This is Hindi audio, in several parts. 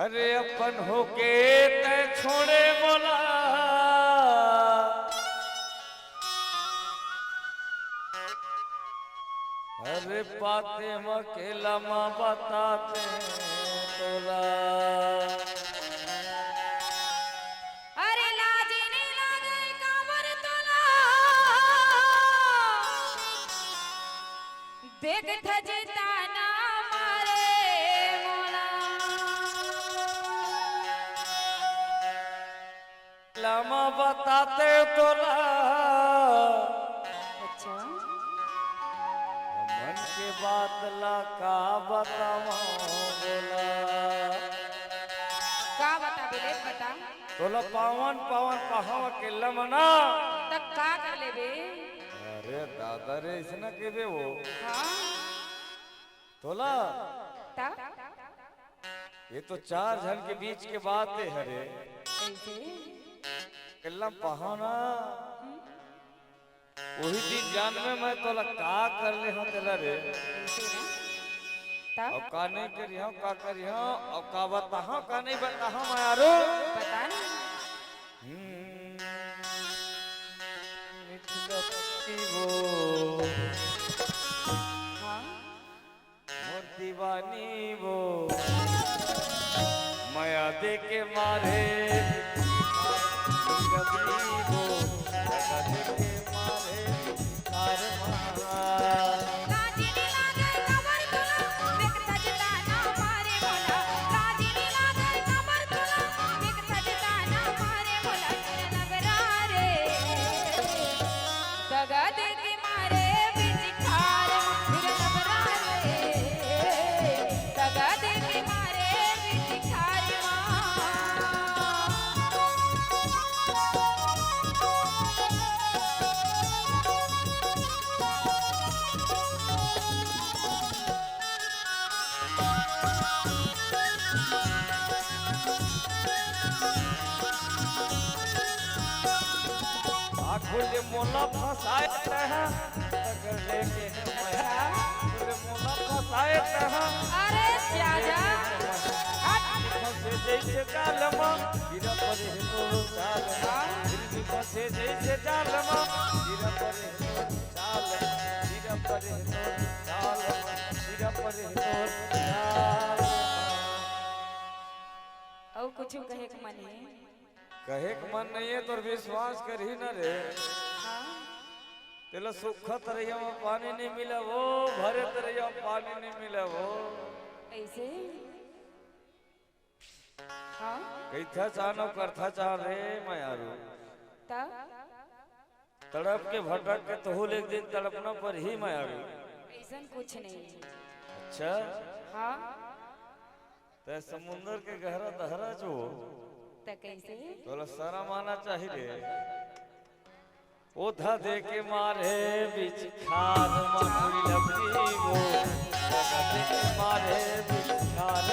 अरे अपन होके ते छोड़े बोला अरे पाते मकेला माँ बताते तोला अरे लाजी नहीं लागे कांवर तोला देख थजता ना मारे मोला लामा बताते तोला अच्छा मन के बात ला का बतावा बोला का बता बेले बता तोला पावन पावन कहावा के लमना तक का कर ले बे अरे दादा रे इसना के बे वो हाँ तोला ता ये तो 4 जन के बीच के बात है हरे ऐसे कल्ला पहाना वही दिन जान में मैं तोला का कर ले हूं तेला रे ऐसे ना ता अब का नहीं करी हूं का करी हूं अब का बता हूं का नहीं बता हूं मैं यारो बता ना मिथलती वो हाँ मोर दीवानी वो माया दे के मारे गबरी वो लगा दे के मारे तार लाजी नहीं लागे कांवर तोला देख थजता ना मारे मोला लाजी नहीं लागे कांवर तोला देख थजता ना मारे मोला नगरा रे दगा दे के मारे बिच खार फिर नगरा रे दगा दे के मारे बिच खार खुले मोला फसाए रहा अगर लेके माया खुले मोला फसाए रहा अरे जाजा फसे जैसे जालमा गिरा परे तो जालमा दिल भी फसे जैसे जालमा गिरा परे तो जालमा गिरा परे तो जालमा गिरा परे तो जालमा और कुछ कहे के मन है कहे के मन नहीं है तो विश्वास कर ही न रे हाँ तेला सुखत रहिया में पानी नहीं मिला वो भरे रहिया पानी नहीं मिला वो ऐसे हाँ कैथा चाहनो करथा चाह रे मैं यारो तब तड़प के भटक के तो एक दिन तड़पना पर ही मैं यारो ऐसा कुछ नहीं है अच्छा हाँ ते समुंदर के गहरा दहरा जो तो कैसे तोला सारा माना चाहिए ओधा दे के मारे बीच खार मारी लबरी वो ओधा दे के मारे बीच खार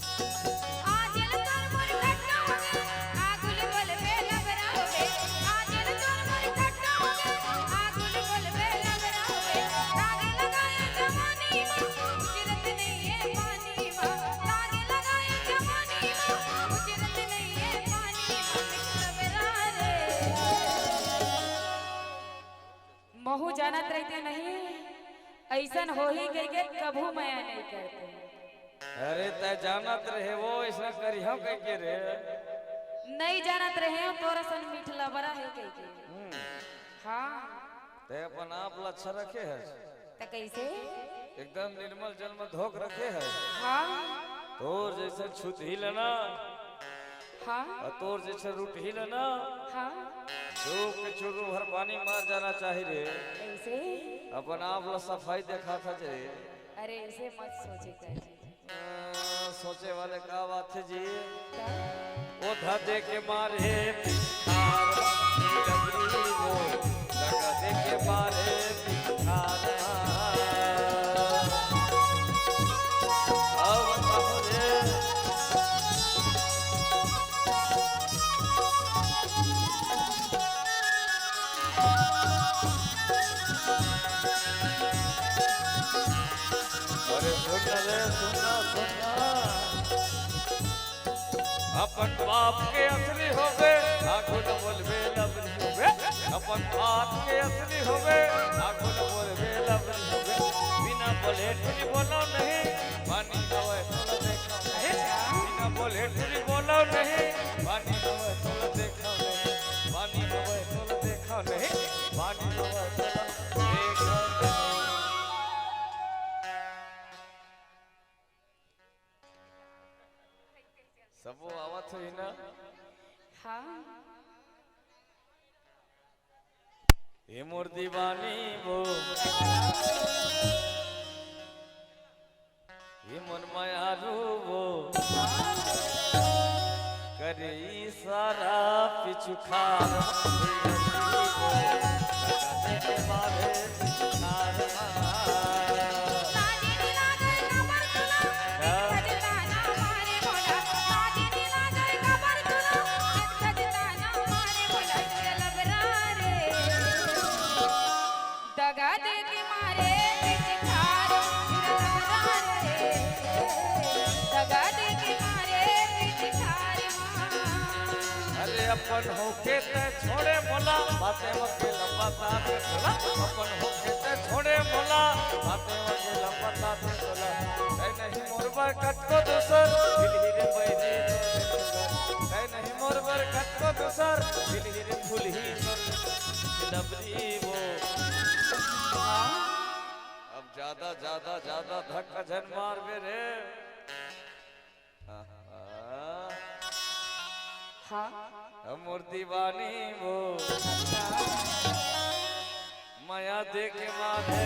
आजल तोर मोर खट्टा होगे आगुल बोल बे लगरा होगे आजल तोर मोर खट्टा होगे आगुल बोल बे लगरा होगे तागे लगाए जवानी मां उजरत नहीं है पानी मां तागे लगाए जवानी मां उजरत नहीं है पानी मां लगरा रे महू जानत रहते नहीं ऐसन हो ही गई के कभू माया नहीं करते अरे तय जानत रहे वो ऐसा करी हम कह के रे नहीं जानत रहे तोरा सन मीठला बड़ा है कह के हाँ तय अपन आप लच्छा रखे है तो कैसे एकदम निर्मल जल में धोक रखे है हाँ तोर जैसे छूत ही लेना हाँ और तोर जैसे रूट ही लेना हाँ जो के चुरू भर पानी मार जाना चाहिए रे ऐसे अपन आप ला सफाई देखा था जे अरे ऐसे मत सोचे कर सोचे वाले का बात है जी क्या? वो धदे के मारे भिखार, डबरी वो, जगह के मारे भिखार। रे सुना सुना अपन बाप के असली होवे आगो न बोलबे लवली होवे अपन बाप के असली होवे आगो न बोलबे लवली होवे बिना बोले ठुरी बोलो नहीं पानी नवे तोला देखो नहीं बिना बोले ठुरी बोलो नहीं पानी नवे तोला देखो नहीं पानी नवे तोला देखो नहीं पानी नवे तोला देखो नहीं सबो आवत हुई ना हाँ ये मोर दीवानी वो ये मन मायारू वो करे सारा पिछुखार दगा दे के मारे पिछखार दगा दे के मारे पिछखार अरे अपन होके ते छोड़े मोला बातें वके लंबा साथ चला अपन होके ते छोड़े मोला बातें वके लंबा साथ चला ऐ नहीं मोरबर कटको दूसर हिलहिरे बैरी ऐ नहीं मोरबर कटको दूसर हिलहिरे फूल ही लबरी वो अब ज्यादा धक्का जन मार रे हाँ हमर दीवानी वो माया देख माधे